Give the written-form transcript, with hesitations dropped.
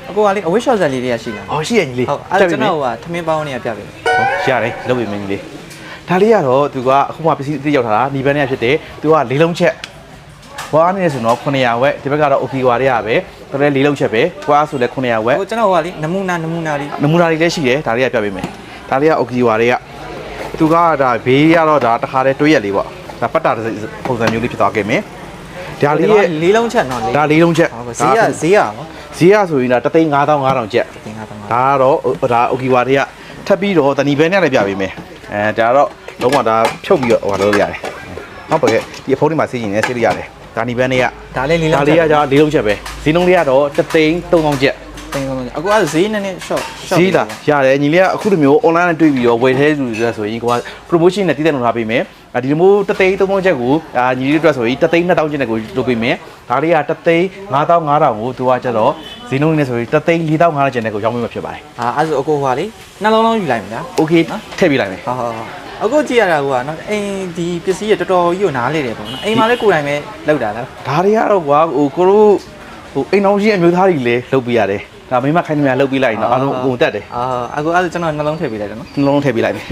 အခုကလေအဝိရှော့ဆက်လေးတွေကရှိလား ဟောရှိရညီလေး ဟုတ်အဲ့ကျွန်တော်ကထမင်းပေါင်းနေရပြပြီ ရတယ်လုပ်ပြီမင်းကြီးလေးဒါလေးကတော့သူကအခုမှပစ္စည်းအသေးရောက်ထားတာညီပန်းနဲ့ဖြစ်တယ်သူက၄လုံးချက်ဘွားနေဆိုတော့900ဝက်ဒီဘက်ကတော့ OP ဝါတွေကပဲတော်တော်၄လုံးချက်ပဲဘွားဆိုလဲ900ဝက် ဟိုကျွန်တော်ကလေနမူနာလေး နမူနာတွေလည်းရှိတယ်ဒါလေးကပြပေးမယ်ဒါလေးက OP ဝါတွေကသူကဒါဘေးကတော့ဒါတခါတည်းတွေးရက်လေးပေါ့ဒါပတ်တာပုံစံမျိုးလေးဖြစ်သွားခဲ့မယ်ဒါလေးရဲ့ ၄လုံးချက်နော် ဒါ၄လုံးချက် ဈေးရနော် ဈေးရဆိုရင်ဒါ3,5500ကျပ်ဒါကတော့ဒါ OP ဝါတွေကထပ်ပြီးတော့တဏီဘဲနဲ့လည်းပြပေးမယ်ဒါတော့လုံးဝဒါဖြုတ်ပြီးတော့ဟိုလုပ်ရတယ်ဟုတ်ပါရဲ့ဒီအဖုံးတွေမှာစီးရင်လည်းစီးလို့ရတယ်ဒါနီဘန်းတွေကဒါလေး၄လုံး ဒါလေးကကြာ၄လုံးချက်ပဲဈေးနှုန်းလေးကတော့3,300ကျပ်အခုအဲ့ဈေးနဲ့ short ဈေးလားရတယ်ညီလေးကအခုလိုမျိုး online နဲ့တွေ့ပြီးတော့ဝယ်သေးလို့ဆိုရင်ကိုက promotion နဲ့တည်တဲ့လုပ်ထားပေးမယ်ဒီလိုမျိုး3,300ကျပ်ကိုညီလေးတို့အတွက်ဆိုရင်3,200ကျပ်နဲ့ကိုလုပ်ပေးမယ်ဒါလေးက3,5500ကိုသူကကျတော့ဈေးနှုန်းနဲ့ဆိုရင်3,4,500ကျပ်နဲ့ကိုရောင်းပေးမှာဖြစ်ပါတယ်အဲ့ဆိုအခုဟိုကလေနှလုံးလုံးယူလိုက်မယ်ဗျာ okay ထည့်ပေးလိုက်မယ်ဟုတ်အခုကြည့်ရတာကနော်အိမ်ဒီပစ္စည်းရတော်တော်ကြီးကိုနားလေတယ်ပေါ့နော်အိမ်မှာလည်းကိုယ်တိုင်ပဲလောက်တာလားဒါတွေကတော့ကွာဟိုကိုတို့ဟိုအိမ်အောင်ကြီးအမျိုးသားတွေလည်းလုပ်ပေးရတယ်ဒါမိမခိုင်းနေများလုပ်ပေးလိုက်ရင်တော့အားလုံးအကုန်တက်တယ်အခုအဲ့ဒါကျွန်တော်နှလုံးထည့်ပေးလိုက်တယ်နော်နှလုံးထည့်ပေးလိုက်မယ်